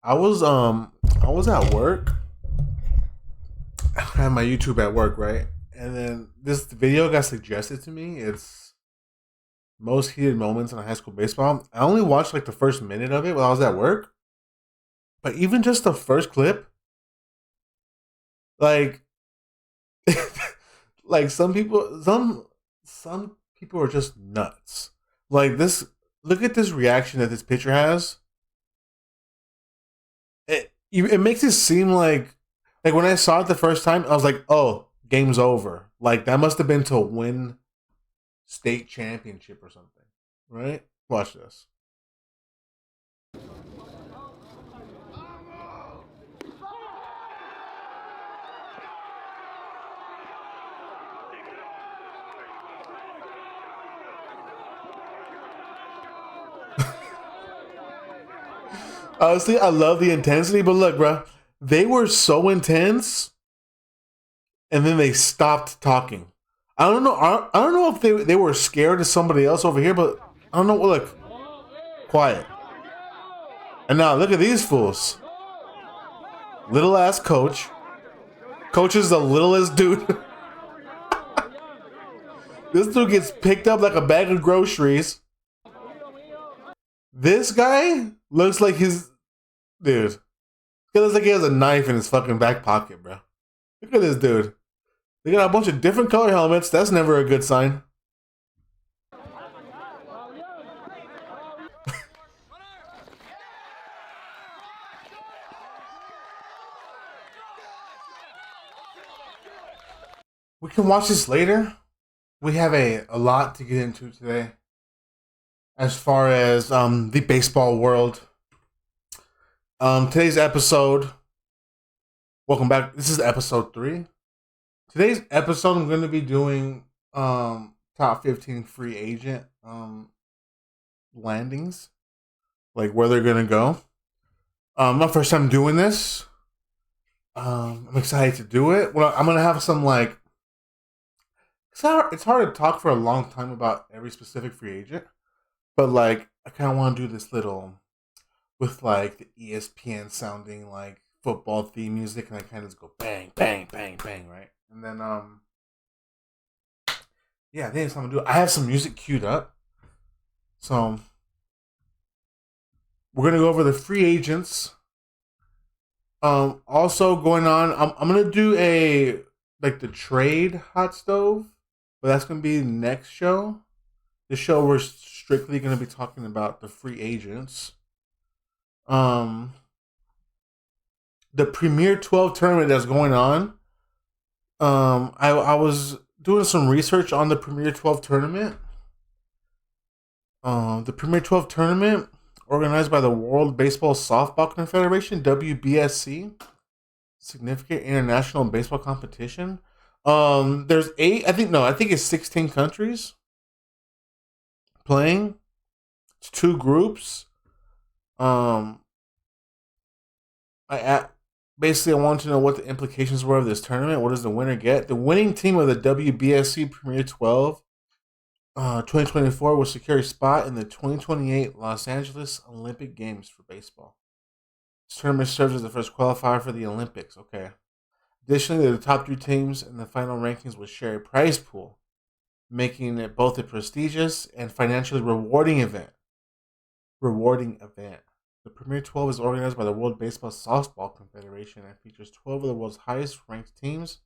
I was at work. I had my YouTube at work, right? And then this video got suggested to me. It's most heated moments in high school baseball. I only watched like the first minute of it while I was at work. But even just the first clip, like like some people are just nuts. Like this, look at this reaction that this pitcher has. It makes it seem like when I saw it the first time, I was like, oh, game's over. Like that must have been to win state championship or something, right? Watch this. Honestly, I love the intensity, but look, bro, they were so intense, and then they stopped talking. I don't know. I don't know if they were scared of somebody else over here, but I don't know. Look, quiet. And now look at these fools. Little ass coach. Coach is the littlest dude. This dude gets picked up like a bag of groceries. This guy looks like his dude. He looks like he has a knife in his fucking back pocket, bro. Look at this dude. They got a bunch of different color helmets. That's never a good sign. We can watch this later. We have a lot to get into today as far as the baseball world. Today's episode, welcome back. This is episode 3. Today's episode, I'm going to be doing top 15 free agent landings, like where they're going to go. My first time doing this. I'm excited to do it. Well, I'm going to have some like, it's hard to talk for a long time about every specific free agent, but like I kind of want to do this little with like the ESPN sounding like football theme music, and I kind of just go bang, bang, bang, bang, right? And then yeah, I think that's what I'm gonna do. I have some music queued up, so we're gonna go over the free agents. Also going on, I'm gonna do a like the trade hot stove. But that's going to be the next show. This show we're strictly going to be talking about the free agents. The Premier 12 tournament that's going on. I was doing some research on the Premier 12 tournament. The Premier 12 tournament organized by the World Baseball Softball Confederation, WBSC, significant international baseball competition. There's 8. I think it's 16 countries playing. It's 2 groups. I basically I want to know what the implications were of this tournament. What does the winner get? The winning team of the WBSC Premier 12 2024 will secure a spot in the 2028 Los Angeles Olympic Games for baseball. This tournament serves as the first qualifier for the Olympics. Okay. Additionally, the top 3 teams in the final rankings will share a prize pool, making it both a prestigious and financially rewarding event. The Premier 12 is organized by the World Baseball Softball Confederation and features 12 of the world's highest ranked teams,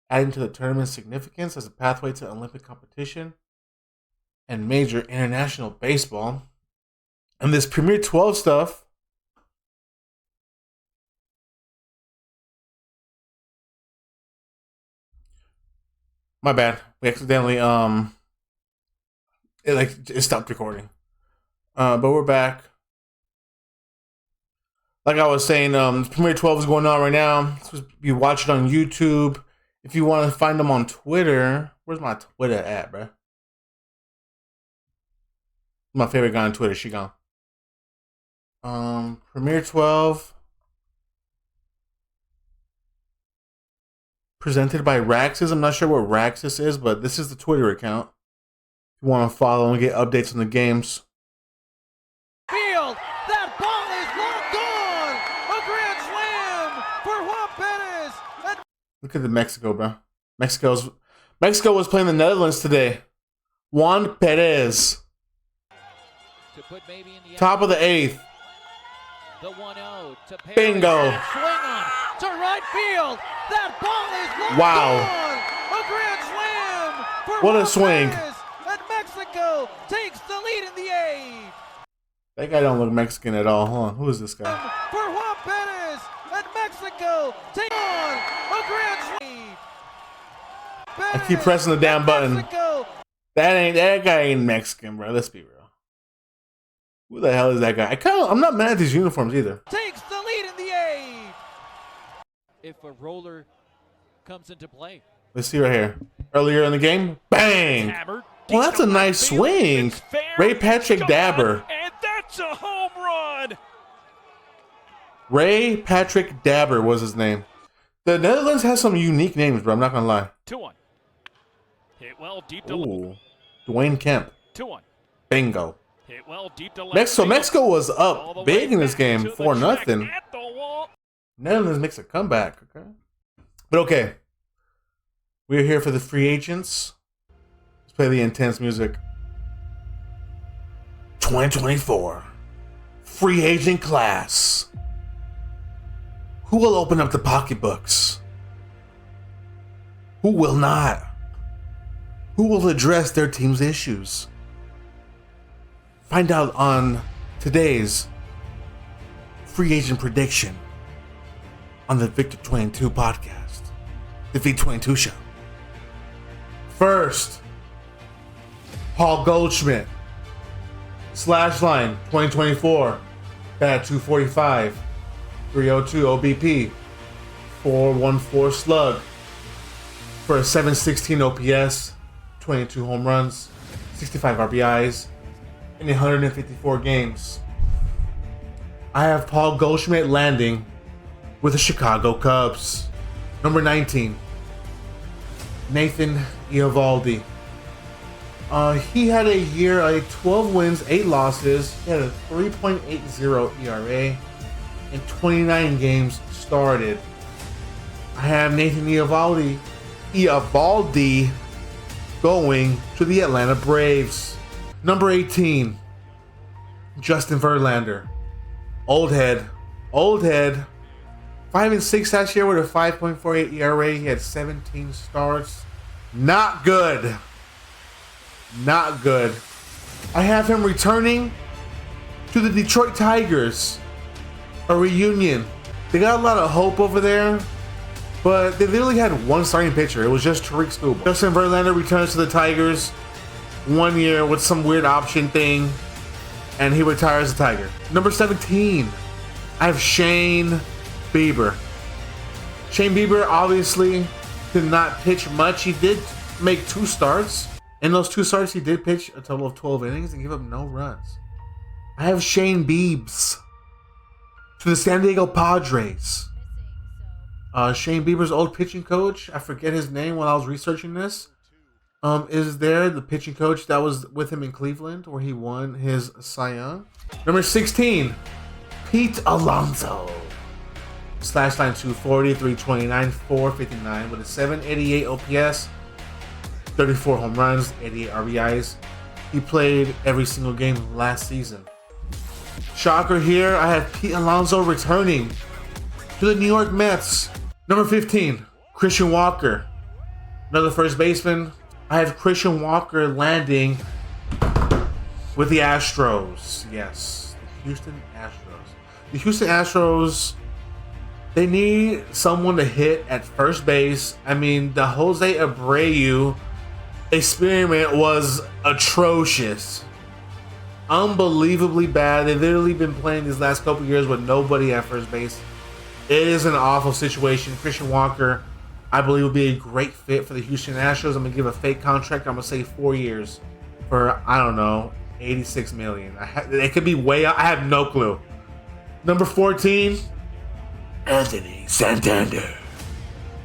adding to the tournament's significance as a pathway to Olympic competition and major international baseball. And this Premier 12 stuff, my bad. We accidentally it stopped recording. But we're back. Like I was saying, Premier 12 is going on right now. You watch it on YouTube. If you want to find them on Twitter, where's my Twitter at, bro? My favorite guy on Twitter, she gone. Premier 12 presented by Raxus. I'm not sure what Raxus is, but this is the Twitter account. If you want to follow and get updates on the games. Field, that ball is long gone. Look at the Mexico, bro. Mexico was playing the Netherlands today. Juan Perez. Top of the 8th. The 1-0 to Perez. Bingo. Swing on to right field. That ball is long Wow. gone. A grand slam for What a Juan swing. Perez. And Mexico takes the lead in the 8th. That guy don't look Mexican at all. Hold on. Who is this guy? For Juan Perez. And Mexico take on a grand slam. I keep pressing the damn button. Mexico. That guy ain't Mexican, bro. Let's be real. Who the hell is that guy? I'm not mad at these uniforms either. Takes the lead in the 8th. If a roller comes into play. Let's see right here. Earlier in the game, bang! Well, that's a nice swing. Ray Patrick Dabber. And that's a home run. Ray Patrick Dabber was his name. The Netherlands has some unique names, bro. I'm not gonna lie. 2-1. Hit well deep to Ooh, Dwayne Kemp. 2-1. Bingo. Hit well deep to left. Mexico was up big in this game, 4-0. At the wall. Netherlands makes a comeback. Okay, but okay, we're here for the free agents. Let's play the intense music. 2024 free agent class. Who will open up the pocketbooks? Who will not? Who will address their team's issues? Find out on today's free agent prediction on the Victxr22 podcast, the V22 Show. First, Paul Goldschmidt, /line 2024, bat 245, 302 OBP, 414 slug for a 716 OPS, 22 home runs, 65 RBIs. In 154 games. I have Paul Goldschmidt landing with the Chicago Cubs. Number 19, Nathan Eovaldi. He had a year, 12 wins, 8 losses. He had a 3.80 ERA in 29 games started. I have Nathan Eovaldi going to the Atlanta Braves. Number 18, Justin Verlander. Old head. 5-6 last year with a 5.48 ERA. He had 17 starts. Not good. I have him returning to the Detroit Tigers. A reunion. They got a lot of hope over there, but they literally had one starting pitcher. It was just Tariq Skubal. Justin Verlander returns to the Tigers. 1 year with some weird option thing, and he retires a Tiger. Number 17, I have Shane Bieber. Shane Bieber obviously did not pitch much. He did make 2 starts. In those 2 starts, he did pitch a total of 12 innings and give up no runs. I have Shane Biebs to the San Diego Padres. Shane Bieber's old pitching coach, I forget his name when I was researching this, is there the pitching coach that was with him in Cleveland where he won his Cy Young. Number 16, Pete Alonso. /line 240, 329, 459 with a 788 OPS, 34 home runs, 88 RBIs. He played every single game last season. Shocker here, I have Pete Alonso returning to the New York Mets. Number 15, Christian Walker. Another first baseman. I have Christian Walker landing with the Astros. Yes, the Houston Astros. The Houston Astros, they need someone to hit at first base. I mean, the Jose Abreu experiment was atrocious. Unbelievably bad. They've literally been playing these last couple years with nobody at first base. It is an awful situation. Christian Walker, I believe, will be a great fit for the Houston Astros. I'm going to give a fake contract. I'm going to say 4 years for, I don't know, $86 million. It could be way out. I have no clue. Number 14, Anthony Santander.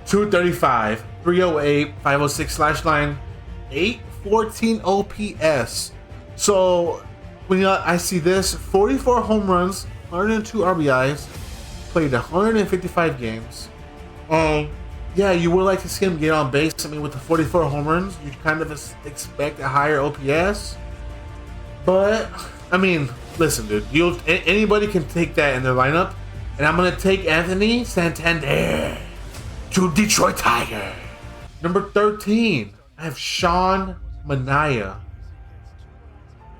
235, 308, 506 /line, 814 OPS. So when I see this, 44 home runs, 102 RBIs, played 155 games. yeah, you would like to see him get on base. I mean, with the 44 home runs, you kind of expect a higher OPS. But, I mean, listen, dude. Anybody can take that in their lineup. And I'm going to take Anthony Santander to Detroit Tiger. Number 13, I have Sean Manaea.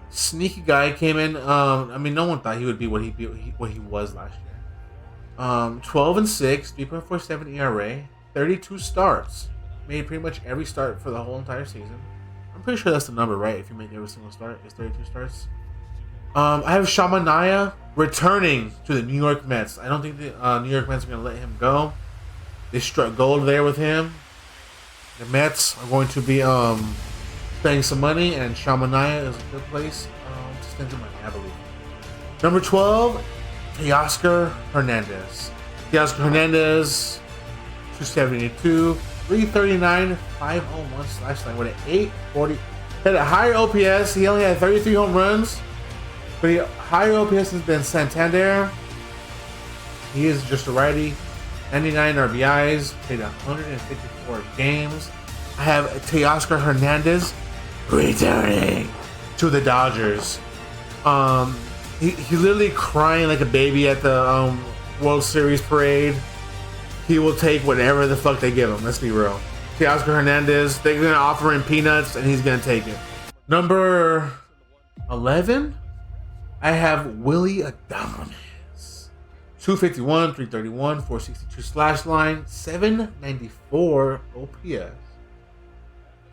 Sneaky guy, came in. I mean, no one thought he would be what he was last year. 12 and 6, 3.47 ERA, 32 starts. Made pretty much every start for the whole entire season. I'm pretty sure that's the number, right? If you make every single start, it's 32 starts. I have Sean Manaea returning to the New York Mets. I don't think the New York Mets are going to let him go. They struck gold there with him. The Mets are going to be spending some money, and Sean Manaea is a good place to spend some money, I believe. Number 12, Teoscar Hernandez. Teoscar Hernandez, 272, 339, 501 slash line with an 840. Had a higher OPS. He only had 33 home runs, but he higher OPS than Santander. He is just a righty. 99 RBIs, played 154 games. I have Teoscar Hernandez returning to the Dodgers. He literally crying like a baby at the World Series parade. He will take whatever the fuck they give him. Let's be real. Teoscar Hernandez, they're gonna offer him peanuts, and he's gonna take it. Number 11, I have Willie Adames. 251, 331, 462 slash line, 794 OPS.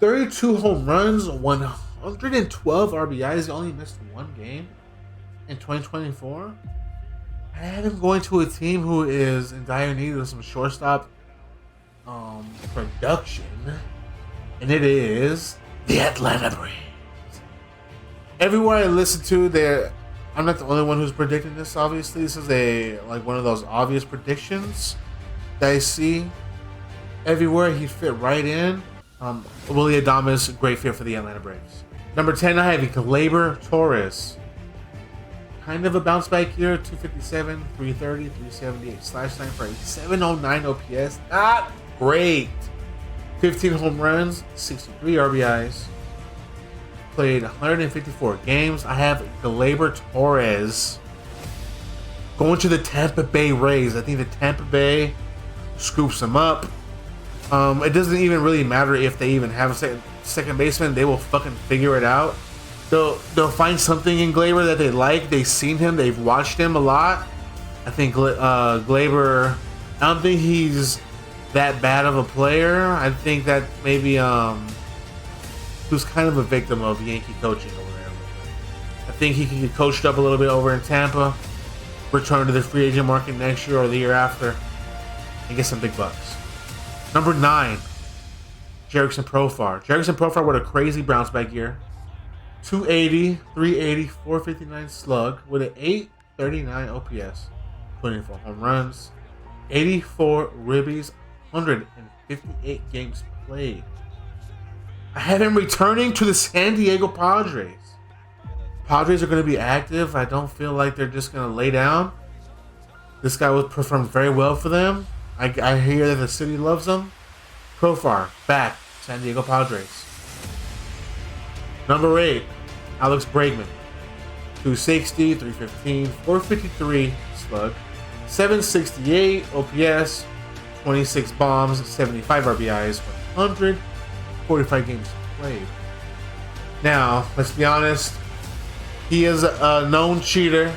32 home runs, 112 RBIs. He only missed one game in 2024. I had him going to a team who is in dire need of some shortstop production, and it is the Atlanta Braves. Everywhere I listen to, I'm not the only one who's predicting this. Obviously, this is one of those obvious predictions that I see everywhere. He fit right in. Willie Adames, great fit for the Atlanta Braves. Number 10, I have Gleyber Torres. Kind of a bounce back year, 257, 330, 378 slash line for a 709 OPS. Not great. 15 home runs, 63 RBIs. Played 154 games. I have Gleyber Torres going to the Tampa Bay Rays. I think the Tampa Bay scoops him up. It doesn't even really matter if they even have a second baseman. They will fucking figure it out. They'll find something in Gleyber that they like. They've seen him. They've watched him a lot. I think Gleyber, I don't think he's that bad of a player. I think that maybe who's kind of a victim of Yankee coaching over there. I think he can get coached up a little bit over in Tampa, return to the free agent market next year or the year after, and get some big bucks. Number 9, Jerickson Profar. Jerickson Profar with a crazy bounce back year. 280, 380, 459 slug with an 839 OPS. 24 home runs, 84 ribbies, 158 games played. I have him returning to the San Diego Padres. Padres are going to be active. I don't feel like they're just going to lay down. This guy will perform very well for them. I hear that the city loves him. Profar, back, San Diego Padres. Number 8, Alex Bregman. 260, 315, 453 slug, 768 OPS, 26 bombs, 75 RBIs, 145 games played. Now, let's be honest. He is a known cheater.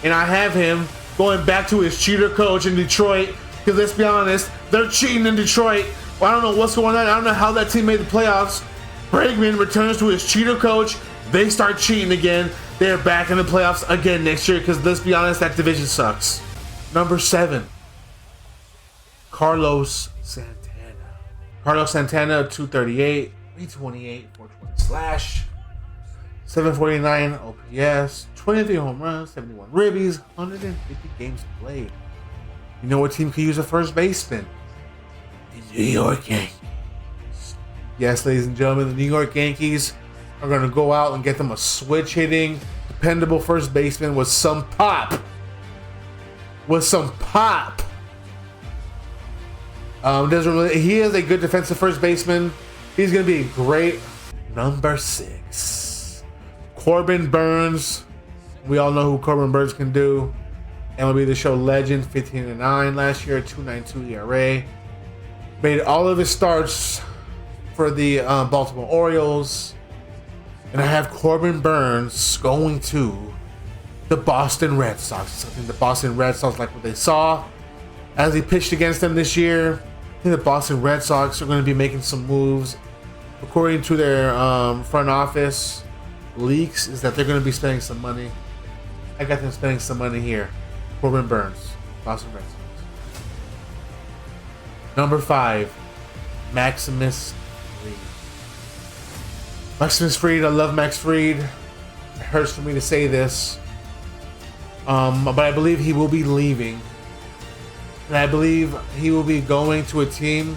And I have him going back to his cheater coach in Detroit. Because let's be honest, they're cheating in Detroit. Well, I don't know what's going on. I don't know how that team made the playoffs. Bregman returns to his cheater coach. They start cheating again. They're back in the playoffs again next year. Because let's be honest, that division sucks. Number 7, Carlos Santana. Carlos Santana, 238, 328, 420 slash, 749 OPS, 23 home runs, 71 ribbies, 150 games played. You know what team could use a first baseman? The New York Yankees. Yes, ladies and gentlemen, the New York Yankees are going to go out and get them a switch-hitting, dependable first baseman with some pop. Doesn't really. He is a good defensive first baseman. He's going to be great. Number 6, Corbin Burns. We all know who Corbin Burns can do. MLB The Show legend, 15-9 last year, 2.92 ERA. Made all of his starts for the Baltimore Orioles. And I have Corbin Burns going to the Boston Red Sox. I think the Boston Red Sox like what they saw as he pitched against them this year. I think the Boston Red Sox are going to be making some moves. According to their front office leaks, is that they're going to be spending some money. I got them spending some money here. Corbin Burns, Boston Red Sox. Number 5, Maximus Fried. Maximus Fried, I love Max Fried. It hurts for me to say this. But I believe he will be leaving. And I believe he will be going to a team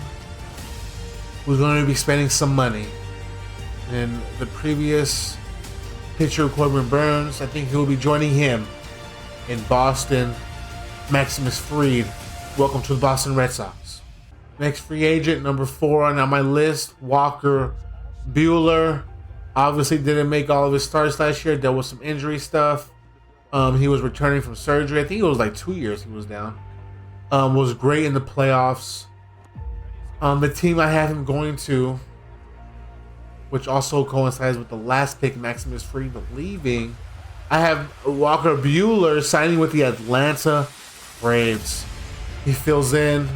who's going to be spending some money. And the previous pitcher, Corbin Burns, I think he will be joining him in Boston. Maximus Fried, welcome to the Boston Red Sox. Next free agent, number 4 on my list, Walker Buehler. Obviously didn't make all of his starts last year. Dealt with some injury stuff. He was returning from surgery. I think it was like 2 years he was down. Was great in the playoffs. The team I have him going to, which also coincides with the last pick, Maximus Fried leaving, I have Walker Buehler signing with the Atlanta Braves. He fills in.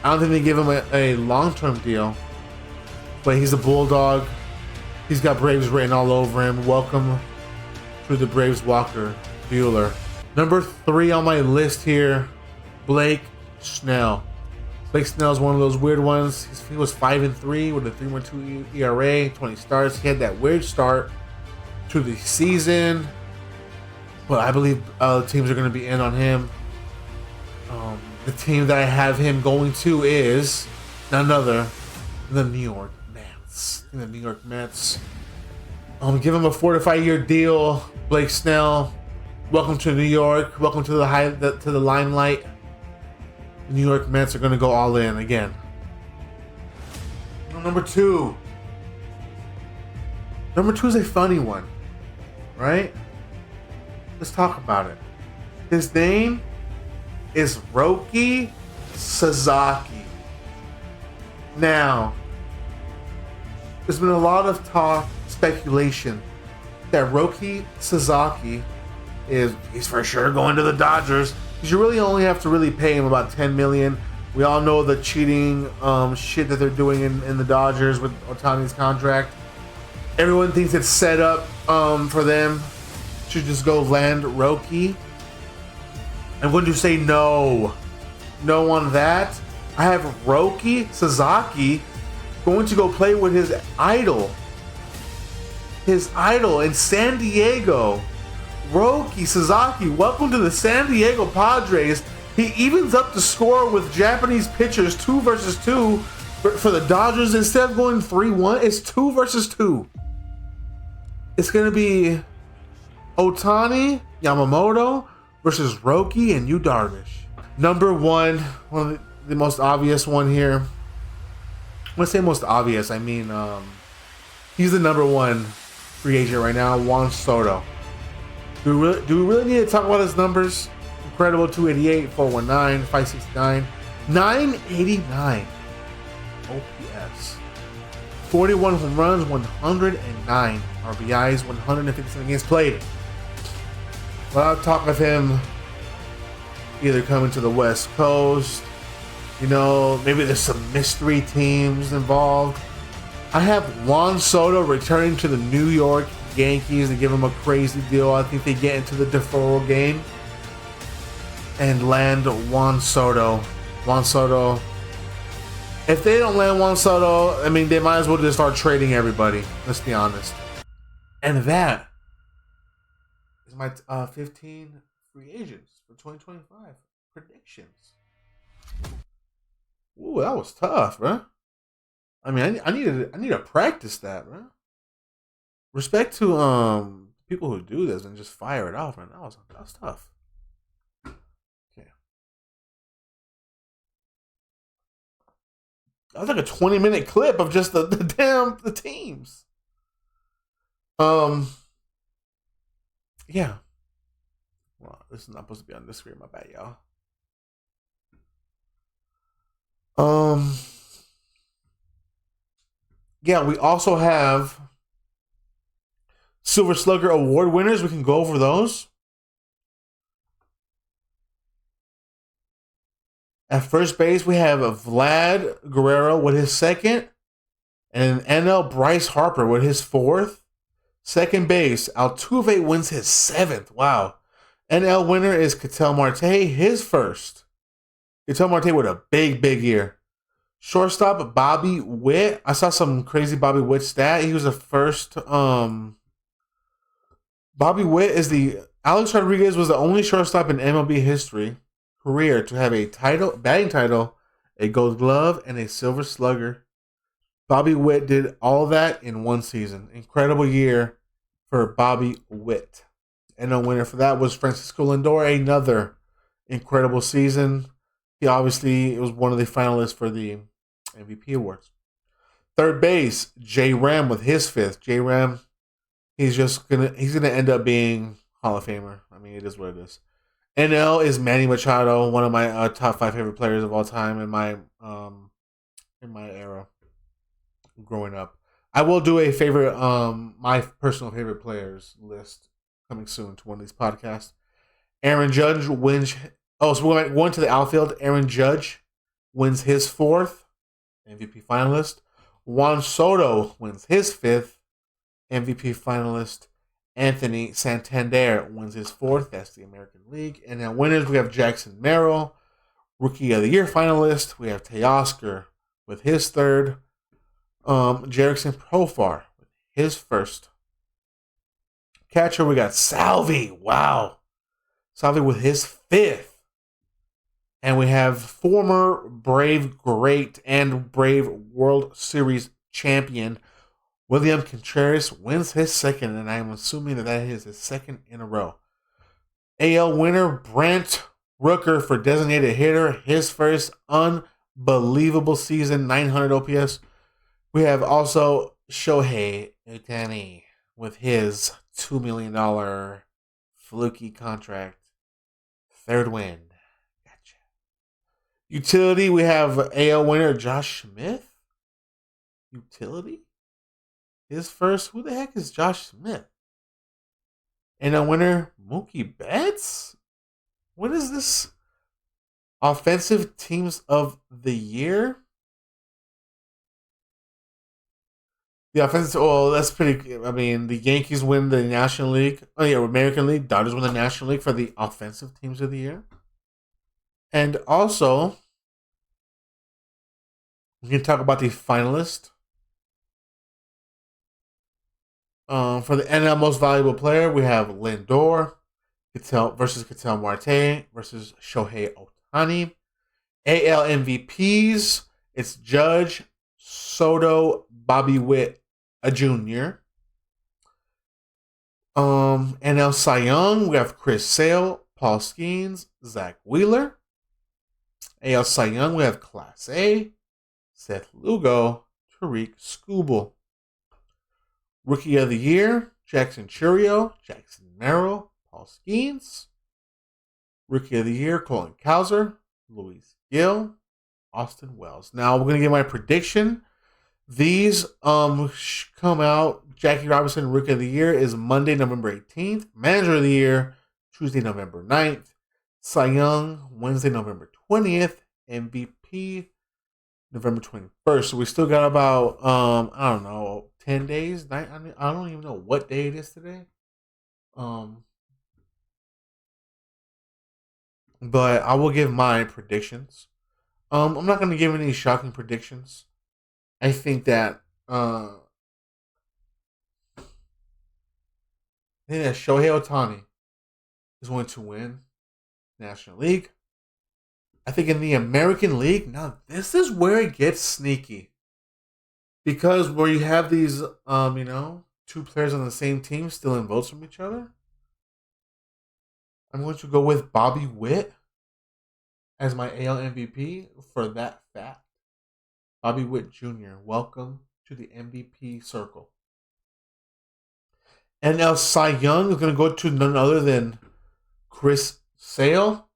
I don't think they give him a long-term deal, but he's a Bulldog. He's got Braves written all over him. Welcome to the Braves, Walker Buehler. Number 3 on my list here, Blake Snell. Blake Snell is one of those weird ones. He was 5-3 with a 3.12 ERA, 20 starts. He had that weird start to the season, but I believe teams are going to be in on him. The team that I have him going to is none other than the New York Mets. The New York Mets. Give him a 4 to 5 year deal. Blake Snell, welcome to New York. Welcome to the limelight. The New York Mets are going to go all in again. Number 2. Number 2 is a funny one, right? Let's talk about it. His name is Roki Sasaki. Now, there's been a lot of talk, speculation, that Roki Sasaki he's for sure going to the Dodgers. Because you really only have to really pay him about $10 million. We all know the cheating shit that they're doing in the Dodgers with Ohtani's contract. Everyone thinks it's set up for them to just go land Roki. I'm going to say no. No on that. I have Roki Sasaki going to go play with his idol. His idol in San Diego. Roki Sasaki, welcome to the San Diego Padres. He evens up the score with Japanese pitchers 2 versus 2 for the Dodgers. Instead of going 3-1, it's 2 versus 2. It's going to be Ohtani, Yamamoto versus Roki and Yu Darvish. Number 1, one of the most obvious one here. When I say most obvious, I mean he's the number 1 free agent right now, Juan Soto. Do we really need to talk about his numbers? Incredible 288, 419, 569, 989 OPS. 41 home runs, 109 RBIs, 157 games played. But I'll talk of him either coming to the West Coast, maybe there's some mystery teams involved. I have Juan Soto returning to the New York Yankees to give him a crazy deal. I think they get into the deferral game and land Juan Soto. Juan Soto. If they don't land Juan Soto, I mean, they might as well just start trading everybody. Let's be honest. And that is my 15 free agents for 2025 predictions. Ooh, that was tough, bro. I mean, I need to practice that, bro. Respect to people who do this and just fire it off, man. That was tough. That was like a 20-minute clip of just the teams. Yeah. Well, this is not supposed to be on this screen. My bad, y'all. Yeah, we also have Silver Slugger Award winners. We can go over those. At first base, we have Vlad Guerrero with his second, and NL Bryce Harper with his fourth. Second base, Altuve wins his seventh. Wow. NL winner is Ketel Marte, his first. Ketel Marte with a big year. Shortstop, Bobby Witt. I saw some crazy Bobby Witt stat. He was the first. Bobby Witt is Alex Rodriguez was the only shortstop in MLB history career to have a batting title, a Gold Glove, and a Silver Slugger. Bobby Witt did all that in one season. Incredible year for Bobby Witt. And the winner for that was Francisco Lindor. Another incredible season. He obviously was one of the finalists for the MVP awards. Third base, J Ram with his fifth. J Ram, he's gonna end up being Hall of Famer. I mean, it is what it is. NL is Manny Machado, one of my top 5 favorite players of all time in my era growing up. I will do a favorite, my personal favorite players list coming soon to one of these podcasts. Aaron Judge wins. Oh, so we're going to the outfield. Aaron Judge wins his fourth MVP finalist. Juan Soto wins his fifth MVP finalist. Anthony Santander wins his fourth. That's the American League. And now winners, we have Jackson Merrill, Rookie of the Year finalist. We have Teoscar with his third. Jerickson Profar with his first. Catcher, we got Salvi. Wow. Salvi with his fifth. And we have former Brave great and Brave World Series champion William Contreras wins his second, and I'm assuming that is his second in a row. AL winner Brent Rooker for designated hitter, his first unbelievable season, 900 OPS. We have also Shohei Ohtani with his $2 million fluky contract. Third win. Gotcha. Utility, we have AL winner Josh Smith. Utility? His first, who the heck is Josh Smith? And a winner, Mookie Betts? What is this? Offensive teams of the year? The offensive, oh, that's pretty, I mean, the Yankees win the National League. Oh, yeah, American League. Dodgers win the National League for the offensive teams of the year. And also, we can talk about the finalist. For the NL Most Valuable Player, we have Lindor versus Ketel Marte versus Shohei Ohtani. AL MVPs, it's Judge, Soto, Bobby Witt, a junior. NL Cy Young, we have Chris Sale, Paul Skeens, Zach Wheeler. AL Cy Young, we have Class A, Seth Lugo, Tariq Skubal. Rookie of the Year, Jackson Churio, Jackson Merrill, Paul Skeens. Rookie of the Year, Colin Cowser, Luis Gill, Austin Wells. Now we're going to get my prediction. These come out. Jackie Robinson, Rookie of the Year, is Monday, November 18th. Manager of the Year, Tuesday, November 9th. Cy Young, Wednesday, November 20th. MVP, November 21st. So we still got about, I don't know, 10 days. I don't even know what day it is today. But I will give my predictions. I'm not going to give any shocking predictions. I think that Shohei Ohtani is going to win National League. I think in the American League, now this is where it gets sneaky. Because where you have these, two players on the same team stealing votes from each other, I'm going to go with Bobby Witt as my AL MVP for that fact. Bobby Witt Jr., welcome to the MVP circle. NL Cy Young is going to go to none other than Chris Sale.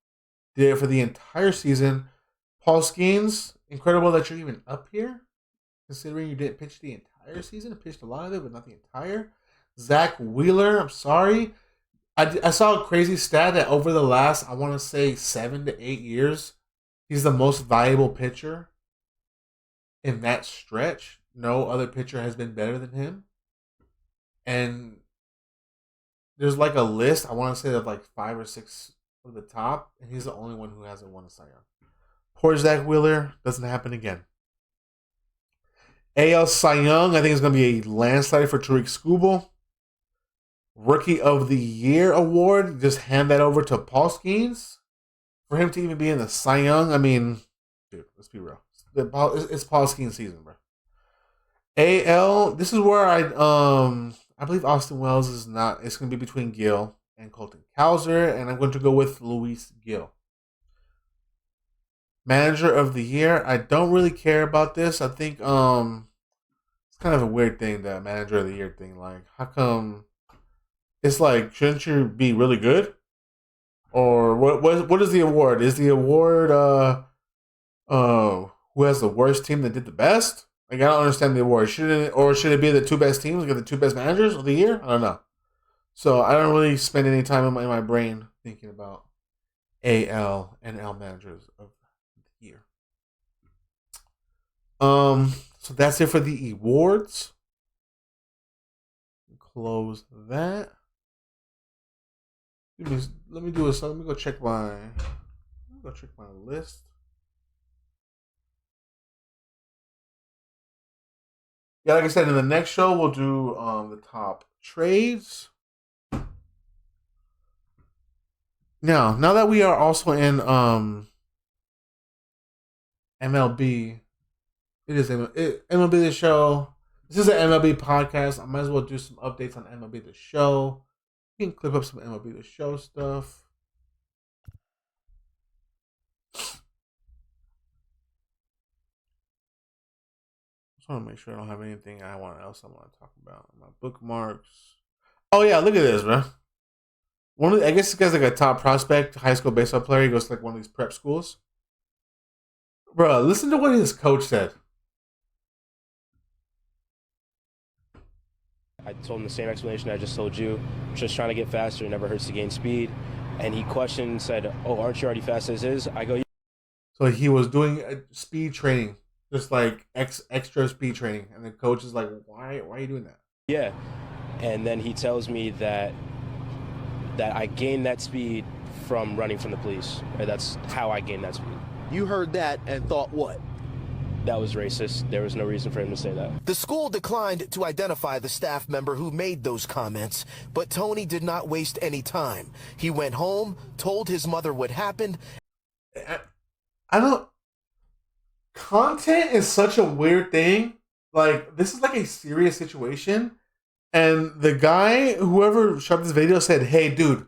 Did it for the entire season. Paul Skeens, incredible that you're even up here, considering you didn't pitch the entire season. Pitched a lot of it, but not the entire. Zach Wheeler, I'm sorry. I saw a crazy stat that over the last, I want to say, 7 to 8 years, he's the most valuable pitcher in that stretch. No other pitcher has been better than him. And there's like a list, I want to say, of like 5 or 6 of the top, and he's the only one who hasn't won a Cy Young. Poor Zach Wheeler, doesn't happen again. AL Cy Young, I think it's going to be a landslide for Tariq Skubal. Rookie of the Year award, just hand that over to Paul Skeens. For him to even be in the Cy Young, I mean, dude, let's be real. It's Paul Skeens season, bro. AL, this is where I believe Austin Wells is not. It's going to be between Gil and Colton Cowser, and I'm going to go with Luis Gil. Manager of the Year, I don't really care about this. I think it's kind of a weird thing, that Manager of the Year thing. Like, how come? It's like, shouldn't you be really good? Or what is the award? Is the award who has the worst team that did the best? Like, I don't understand the award. Should it be the 2 best teams, get the 2 best managers of the year? I don't know. So I don't really spend any time in my brain thinking about AL and L managers of the year. So that's it for the awards. Close that. Let me go check my list. Yeah, like I said, in the next show we'll do the top trades. Now that we are also in MLB, it is MLB The Show. This is an MLB podcast. I might as well do some updates on MLB The Show. You can clip up some MLB The Show stuff. Just want to make sure I don't have anything else I want to talk about. My bookmarks. Oh yeah, look at this, bro. I guess this guy's like a top prospect, high school baseball player. He goes to like one of these prep schools. Bro, listen to what his coach said. I told him the same explanation I just told you. Just trying to get faster, never hurts to gain speed. And he questioned, said, "Oh, aren't you already fast as is?" I go, "Yeah." So he was doing speed training, just like extra speed training. And the coach is like, why are you doing that? Yeah. And then he tells me that I gained that speed from running from the police. Or that's how I gained that speed. You heard that and thought what? That was racist. There was no reason for him to say that. The school declined to identify the staff member who made those comments, but Tony did not waste any time. He went home, told his mother what happened. Content is such a weird thing. Like, this is like a serious situation. And the guy, whoever shot this video, said, "Hey, dude,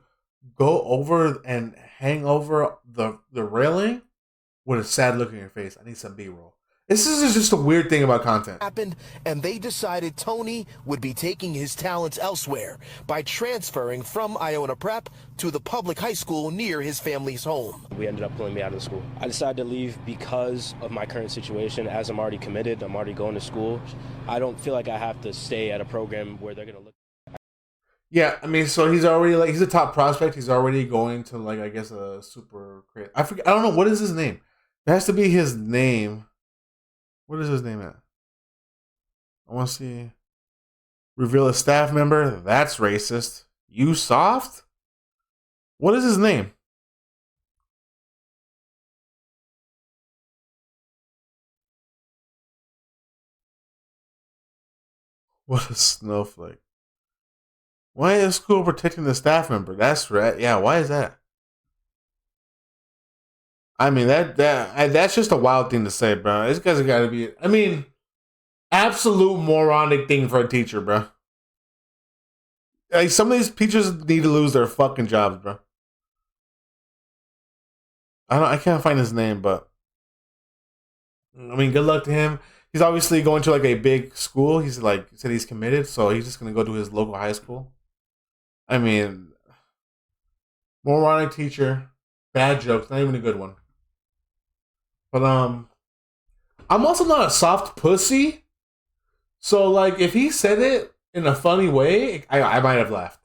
go over and hang over the railing with a sad look on your face. I need some B-roll." This is just a weird thing about content. Happened, and they decided Tony would be taking his talents elsewhere by transferring from Iona Prep to the public high school near his family's home. We ended up pulling me out of the school. I decided to leave because of my current situation. As I'm already committed, I'm already going to school. I don't feel like I have to stay at a program where they're going to look. Yeah, I mean, so he's already he's a top prospect. He's already going to I guess a super great. I forget. I don't know, what is his name. It has to be his name. What is his name at? I want to see. Reveal a staff member. That's racist. You soft? What is his name? What a snowflake. Why is school protecting the staff member? That's right. Yeah, why is that? I mean, that's just a wild thing to say, bro. This guy's got to be, I mean, absolute moronic thing for a teacher, bro. Like, some of these teachers need to lose their fucking jobs, bro. I can't find his name, but I mean, good luck to him. He's obviously going to like a big school. He's like said he's committed, so he's just gonna go to his local high school. I mean, moronic teacher, bad jokes, not even a good one. But I'm also not a soft pussy, so like if he said it in a funny way, I might have laughed.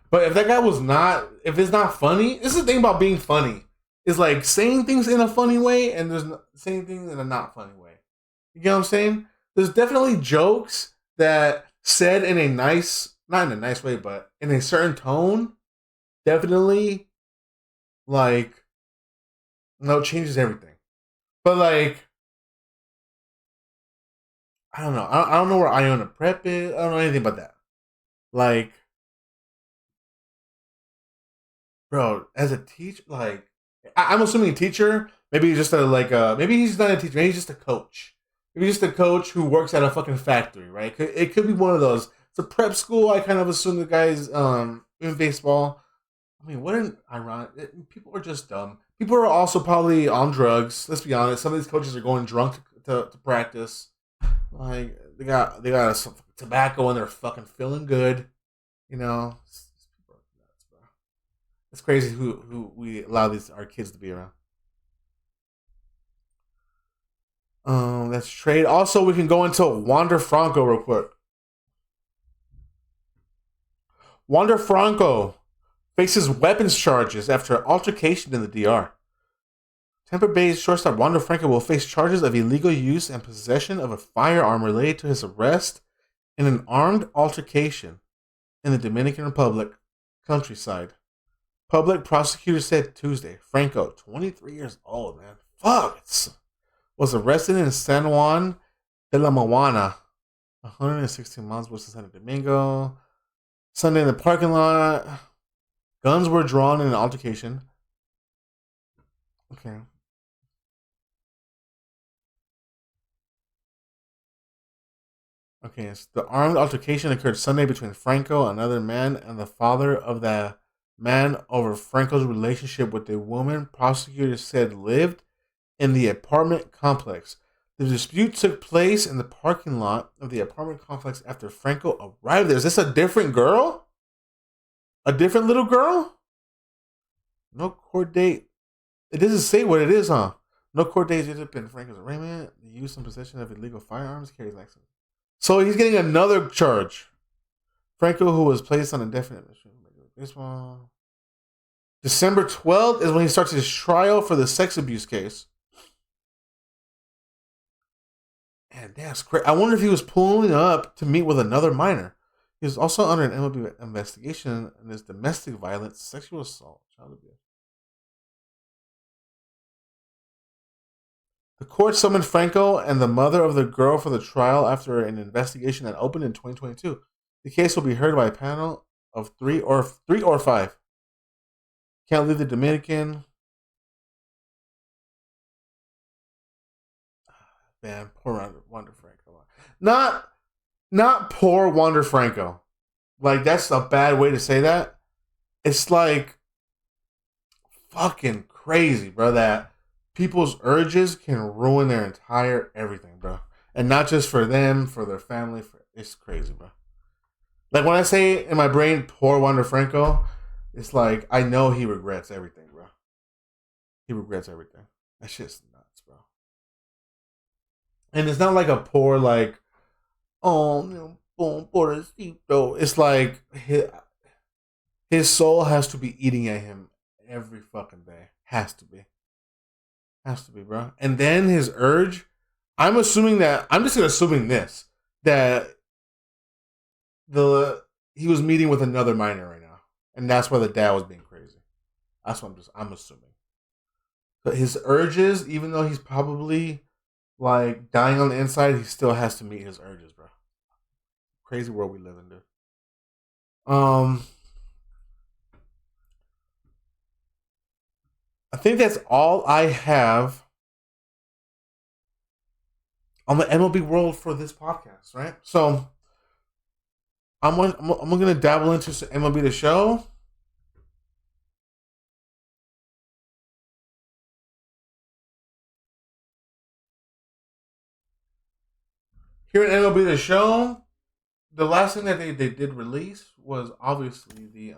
But if that guy was not, if it's not funny, this is the thing about being funny. Is like saying things in a funny way and there's saying things in a not funny way. You get what I'm saying? There's definitely jokes that said in a nice, not in a nice way, but in a certain tone, definitely like, no, changes everything. But like, I don't know. I don't know where Iona Prep is. I don't know anything about that. Like, bro, as a teacher, like, I'm assuming a teacher. Maybe he's just maybe he's not a teacher. Maybe he's just a coach. Maybe he's just a coach who works at a fucking factory, right? It could be one of those. It's a prep school. I kind of assume the guy's in baseball. I mean, what an ironic. People are just dumb. People are also probably on drugs. Let's be honest. Some of these coaches are going drunk to practice. Like they got some tobacco and they're fucking feeling good. You know, it's crazy who we allow our kids to be around. That's trade. Also, we can go into Wander Franco real quick. Wander Franco faces weapons charges after altercation in the DR. Tampa Bay's shortstop Wander Franco will face charges of illegal use and possession of a firearm related to his arrest in an armed altercation in the Dominican Republic countryside. Public prosecutor said Tuesday. Franco, 23 years old, man. Fuck. Was arrested in San Juan de la Maguana, 116 miles west of Santo Domingo. Sunday in the parking lot. Guns were drawn in an altercation. Okay. Okay, so the armed altercation occurred Sunday between Franco, another man, and the father of the man over Franco's relationship with a woman prosecutors said lived in the apartment complex. The dispute took place in the parking lot of the apartment complex after Franco arrived there. Is this a different girl? A different little girl? No court date. It doesn't say what it is, huh? No court date has been Franco's arraignment. The use and possession of illegal firearms carries license. So he's getting another charge. Franco, who was placed on indefinite baseball. December 12th is when he starts his trial for the sex abuse case. And that's great. I wonder if he was pulling up to meet with another minor. He was also under an MLB investigation in his domestic violence, sexual assault, child abuse. The court summoned Franco and the mother of the girl for the trial after an investigation that opened in 2022. The case will be heard by a panel of three or five. Can't leave the Dominican. Man, poor Wander Franco. Not poor Wander Franco. Like, that's a bad way to say that. It's like fucking crazy, bro, that people's urges can ruin their entire everything, bro. And not just for them, for their family. It's crazy, bro. Like, when I say in my brain, poor Wander Franco, it's like, I know he regrets everything, bro. He regrets everything. That shit's nuts, bro. And it's not like a poor, like, oh, no, pobrecito. It's like his soul has to be eating at him every fucking day. Has to be. Has to be, bro. And then his urge, I'm just assuming this, that he was meeting with another minor right now. And that's why the dad was being crazy. That's what I'm assuming. But his urges, even though he's probably like dying on the inside, he still has to meet his urges, bro. Crazy world we live in, dude. I think that's all I have on the MLB world for this podcast, right? So I'm going to dabble into some MLB The Show. Here in MLB The Show, the last thing that they did release was obviously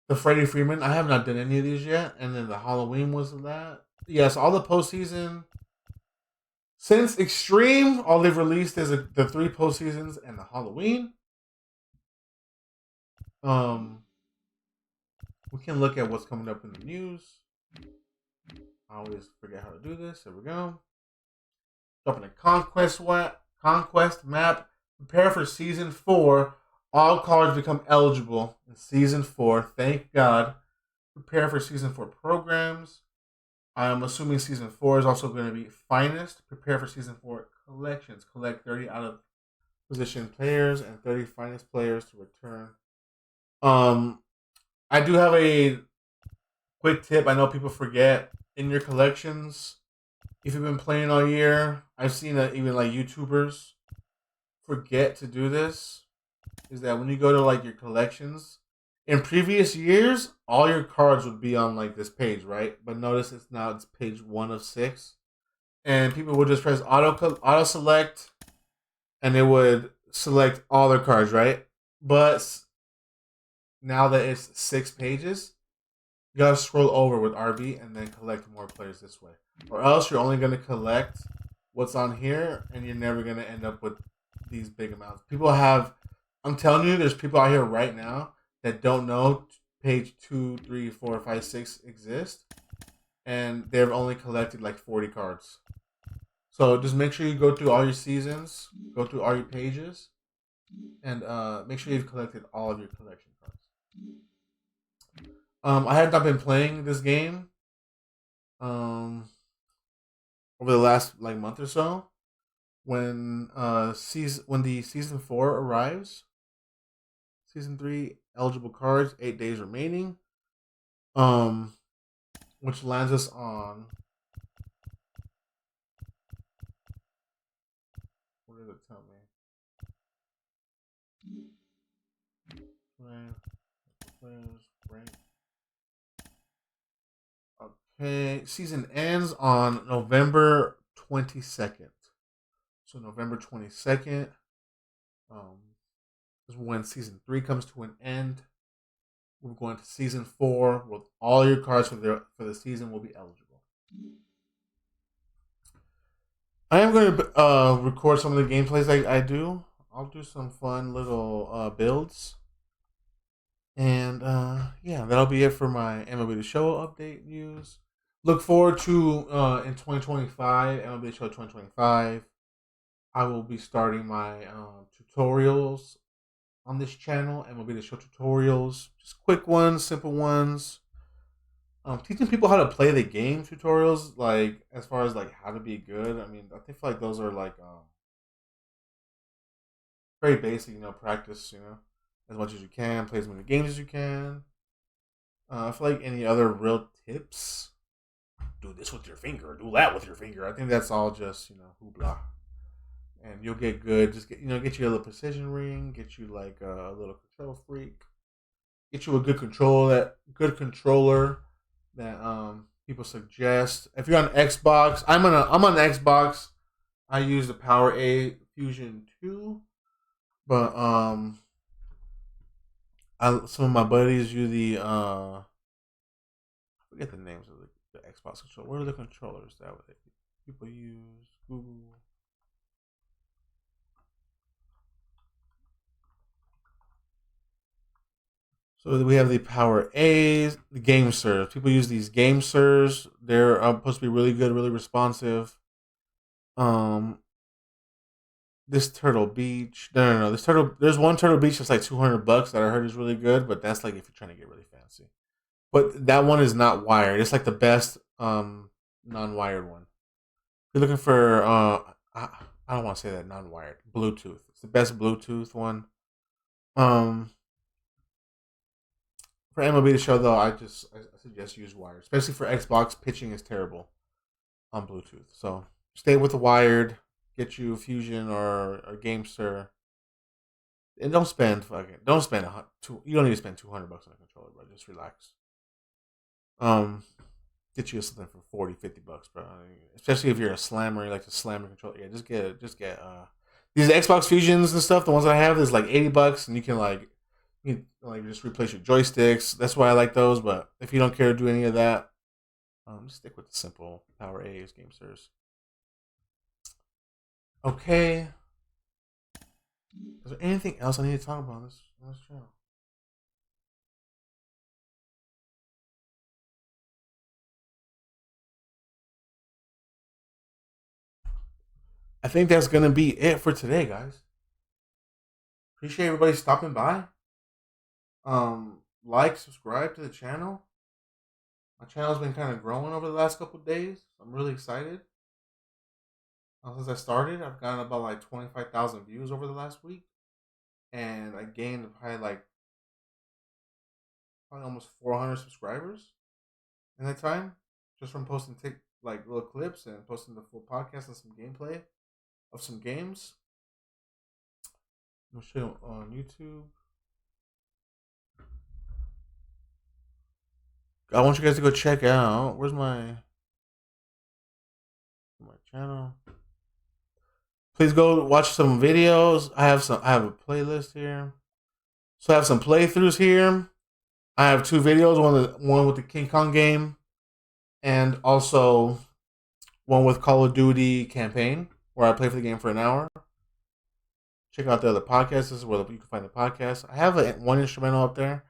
the Freddie Freeman. I have not done any of these yet, and then the Halloween was that. Yes, all the postseason since Extreme, all they've released is the 3 postseasons and the Halloween. We can look at what's coming up in the news. I always forget how to do this. There we go. Dropping a conquest map. Prepare for season 4. All cards become eligible in season 4. Thank God. Prepare for season 4 programs. I'm assuming season 4 is also going to be finest. Prepare for season 4 collections. Collect 30 out of position players and 30 finest players to return. I do have a quick tip. I know people forget in your collections. If you've been playing all year, I've seen that even like YouTubers forget to do this. Is that when you go to like your collections, in previous years, all your cards would be on like this page, right? But notice it's page 1 of 6, and people would just press auto select, and it would select all their cards, right? But now that it's 6 pages, you gotta scroll over with RB and then collect more players this way, or else you're only gonna collect what's on here, and you're never gonna end up with these big amounts. I'm telling you, there's people out here right now that don't know page 2, 3, 4, 5, 6 exist, and they've only collected like 40 cards. So just make sure you go through all your seasons, go through all your pages, and make sure you've collected all of your collection cards. I have not been playing this game over the last like month or so. When the season 4 arrives, season 3 eligible cards, 8 days remaining, which lands us on, what did it tell me? Okay, season ends on November 22nd. So November 22nd is when season 3 comes to an end. We're going to season 4 with all your cards for the season will be eligible. I am going to record some of the gameplays I do. I'll do some fun little builds. And yeah, that'll be it for my MLB The Show update news. Look forward to in 2025, MLB The Show 2025. I will be starting my tutorials on this channel, MLB The Show tutorials. Just quick ones, simple ones. Teaching people how to play the game tutorials, like as far as like how to be good. I mean, I feel like those are like very basic, practice, as much as you can, play as many games as you can. I feel like any other real tips, do this with your finger, do that with your finger. I think that's all just, hoopla. And you'll get good. Just get you a little precision ring, get you like a little control freak, get you a good controller that people suggest. If you're on Xbox, I'm on Xbox. I use the BWAA Fusion 2, but some of my buddies use the I forget the names of the Xbox controller. What are the controllers that people use? Google. So we have the BWAAs, the GameSirs. People use these GameSirs. They're supposed to be really good, really responsive. This Turtle Beach. No. There's one Turtle Beach that's like $200 that I heard is really good, but that's like if you're trying to get really fancy. But that one is not wired. It's like the best non-wired one. If you're looking for I don't want to say that non-wired. Bluetooth. It's the best Bluetooth one. For MLB The Show, though, I suggest use wired. Especially for Xbox, pitching is terrible on Bluetooth. So stay with the wired. Get you a Fusion or a GameSir. And don't spend you don't need to spend $200 on a controller, bro. Just relax. get you something for 40, $50, bro. Especially if you're a slammer, you like to slam a controller. Yeah, just get these Xbox Fusions and stuff. The ones that I have is like $80, and you can just replace your joysticks. That's why I like those. But if you don't care to do any of that, just stick with the simple Power A's game servers. Okay. Is there anything else I need to talk about on this channel? I think that's going to be it for today, guys. Appreciate everybody stopping by. Like, subscribe to the channel. My channel's been kind of growing over the last couple of days. I'm really excited. Since I started, I've gotten about like 25,000 views over the last week. And I gained probably almost 400 subscribers in that time. Just from posting little clips and posting the full podcast and some gameplay of some games. I'm going to show you on YouTube. I want you guys to go check out. Where's my channel? Please go watch some videos. I have a playlist here. So I have some playthroughs here. I have 2 videos. One with the King Kong game, and also one with Call of Duty campaign, where I play for the game for an hour. Check out the other podcasts. This is where you can find the podcast. I have one instrumental up there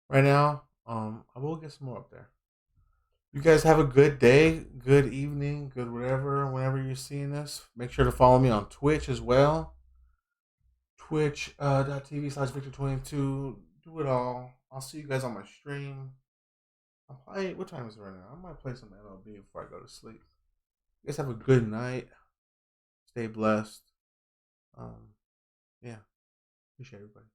right now. I will get some more up there. You guys have a good day, good evening, good whatever, whenever you're seeing this. Make sure to follow me on Twitch as well. Twitch.tv/Victxr22. Do it all. I'll see you guys on my stream. What time is it right now? I might play some MLB before I go to sleep. You guys have a good night. Stay blessed. Yeah. Appreciate everybody.